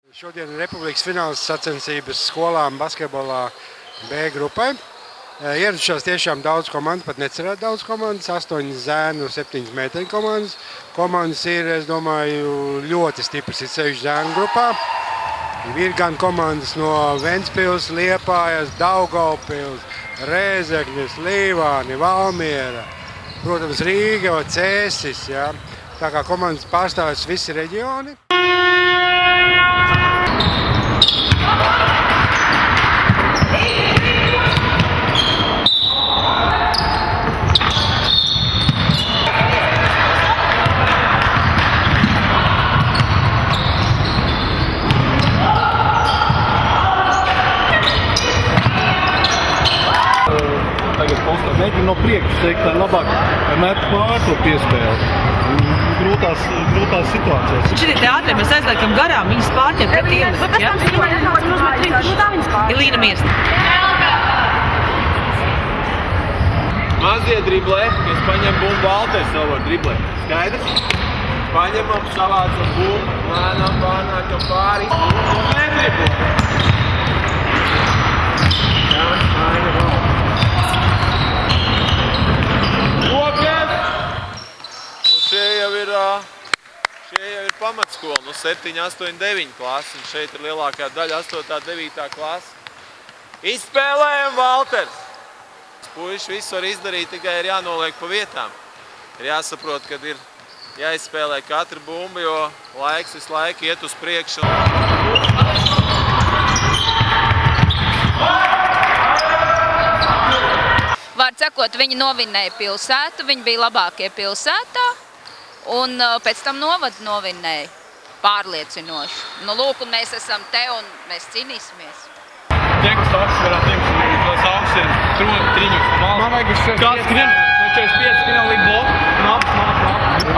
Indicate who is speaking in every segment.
Speaker 1: Šodien ir Republikas fināls sacensības skolām basketbolā B grupai. Ieradušās tiešām daudz komandu, pat necerēt daudz komandas, 8 zēnu, 7 meiteņu komandas. Komandas ir, es domāju, ļoti stipras, ir sevišķi zēnu grupā. Ir gan komandas no Ventspils, Liepājas, Daugavpils, Rēzeknes, Līvāni, Valmiera, protams, Rīga, Cēsis. Ja? Tā kā komandas pārstāvis visi reģioni.
Speaker 2: Mēģinu no priekšas teikt, tā labāk met pār to piespēli. Grūtās situācijas.
Speaker 3: Šitie teātri mēs aizliekam garām, viņas pārķer pret ielikt, ja? Ilīna Mirsta.
Speaker 4: Mazie driblē, kas paņem bumbu Valters savu ar driblē. Skaidrs? Paņemam, savācam bumbu, lēnām pārnākam pāri un nedriblē. Jā, Aina vēl. Šie jau ir pamatskola, 7, 8, 9 klasi, un šeit ir lielākā daļa 8, 9 klasi. Izspēlējam, Valters! Puiši visu var izdarīt, tikai ir jānoliek pa vietām. Ir jāsaprot, kad ir jāizspēlē katra bumba, jo laiks visu laiku iet uz priekšu.
Speaker 5: Vārds sakot, viņi novinnēja pilsētu, viņi bija labākie pilsētā. Un pēc tam novadu novinnēja pārliecinoši. Nu, lūk, un mēs esam te un mēs cīnīsimies.
Speaker 4: Tie, kas atsverā, tiem sauksiem, triņus, malas. Kāds skrien? No 45 skrien līdz bloku. Nāp.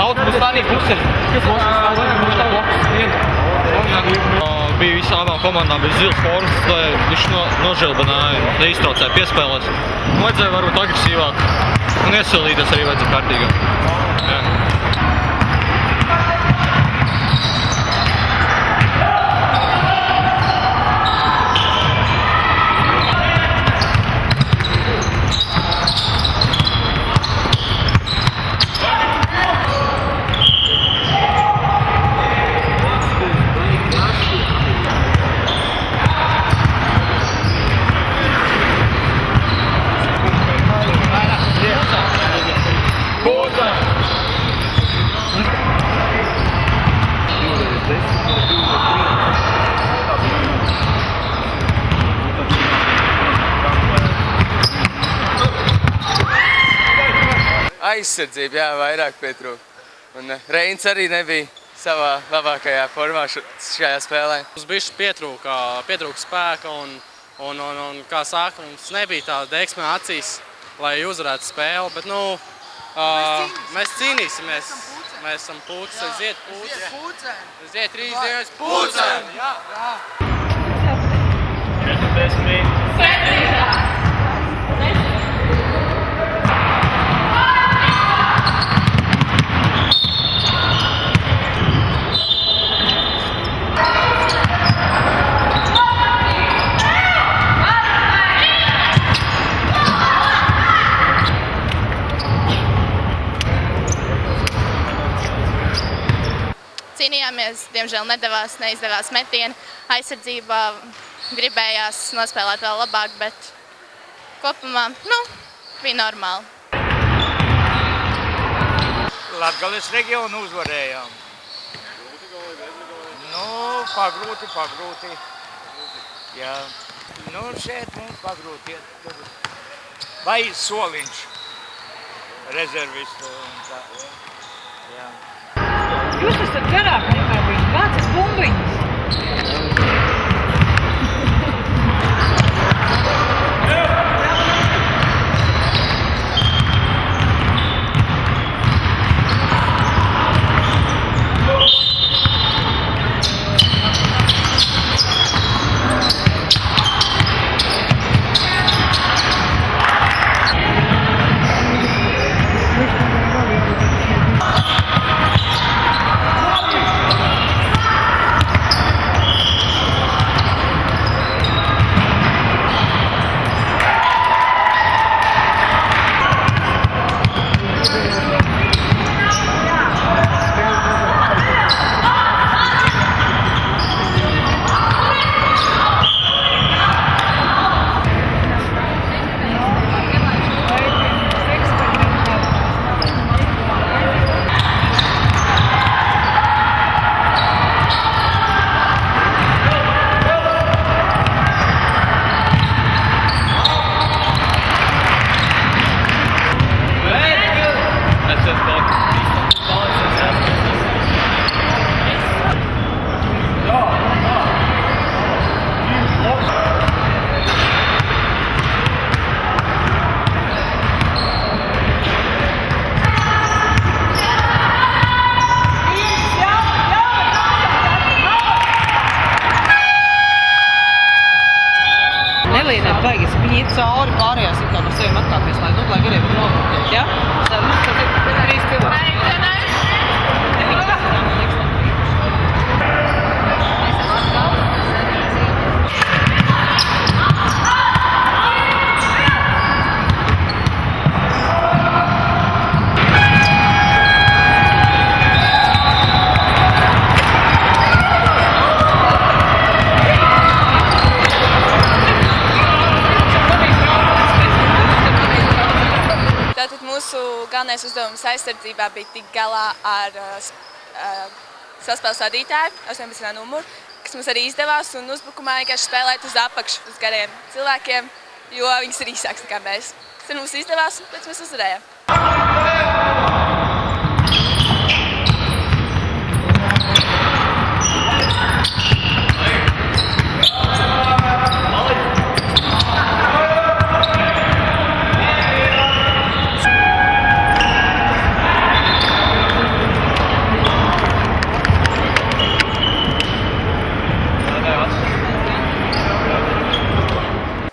Speaker 4: Autobus arī pusē. Bija visām abām komandām bija zils formas, lai viņš nožilbināja, lai iztraucēja piespēlēs. Vajadzēja varbūt agresīvāk un iesilīties arī vajadzēja kārtīgāk. Jā.
Speaker 6: Aizsardzība, jā, vairāk pietrūka. Un Reins arī nebija savā labākajā formā šajā spēlē.
Speaker 7: Mums bišķi pietrūka spēka un kā saka, mums nebija tāda deksme acīs, lai uzvarētu spēli, bet, mēs cīnīsimies. Mēs esam pūces, aiziet pūces. Aiziet 3 dienas pūceni! Jā!
Speaker 4: 10.
Speaker 8: Cīnījāmies, diemžēl neizdevās metieni. Aizsardzībā gribējās nospēlēt vēl labāk, bet kopumā, bija normāli.
Speaker 9: Latgales reģionu uzvarējām. Pagrūti. Jā. Šeit mums pagrūti. Vai Soliņš, rezervistu un tā. Jā.
Speaker 3: Jūs esat garāk nekā viņi. Vācas bumbiņas. vajag viņi iet cauri pārējās it kā no sevim atkāpties, lai garīgi var nokļūt, ja? Tad ir 3 cilvēki.
Speaker 8: Mūsu galvenais uzdevums aizsardzībā bija tikt galā ar saspēles vadītāju, 18. numuru, kas mums arī izdevās, un uzbrukumā vienkārši spēlēt uz apakšu, uz gariem cilvēkiem, jo viņas ir īsāks nekā mēs. Tas mums izdevās, un pēc mēs uzvarējām.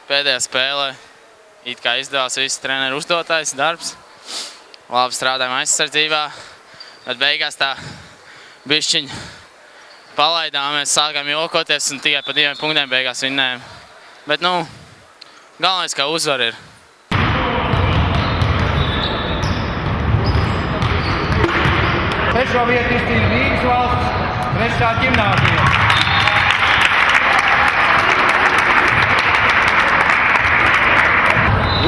Speaker 7: Pēdējā spēlē it kā izdevās viss treneru uzdotais darbs. Labi strādājam aizsardzībā, bet beigās tā bišķiņ palaidām, mēs sākām jokoties un tikai pa 2 punktiem beigās vinnējam. Bet, galvenais, kā uzvar ir.
Speaker 9: Trešo vietu izcīna Rīgas valsts 3. ģimnāzija.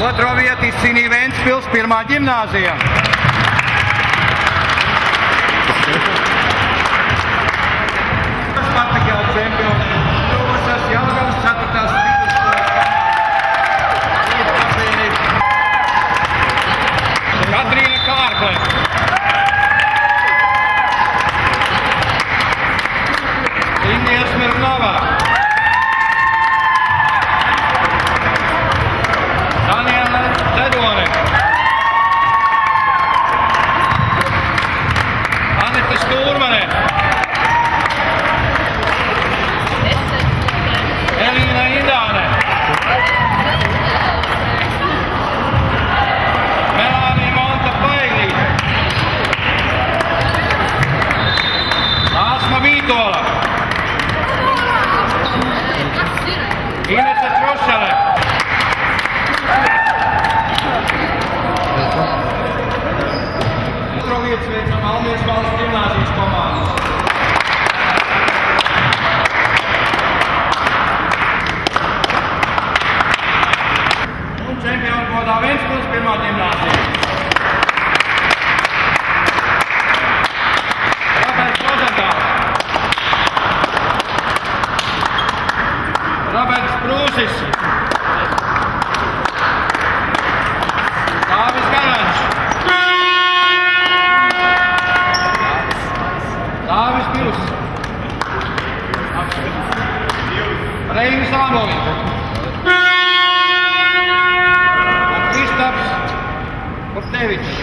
Speaker 9: Otro vietu izcīnīja Ventspils 1. ģimnāzija. Spartakela čempioni kļuvušas Jelgavas 4. vidusskolas. Katrīna Kārkle. Indija Smirnova. Anita Stūrmane. Elīna Indāne. Melānija Monta Pailīte. Āsma Vītola. Inese Trošale. Otro vietu sveicam Almieras valsts ģimnāzijas komandu. Un čempionu godā Ventspils 1. ģimnāzija. Roberts Rozentāls. Roberts Prūsis. Dāvis Garančs. Dāvis Pils. Reinis Āmolis. Un Kristaps Kurtevičs.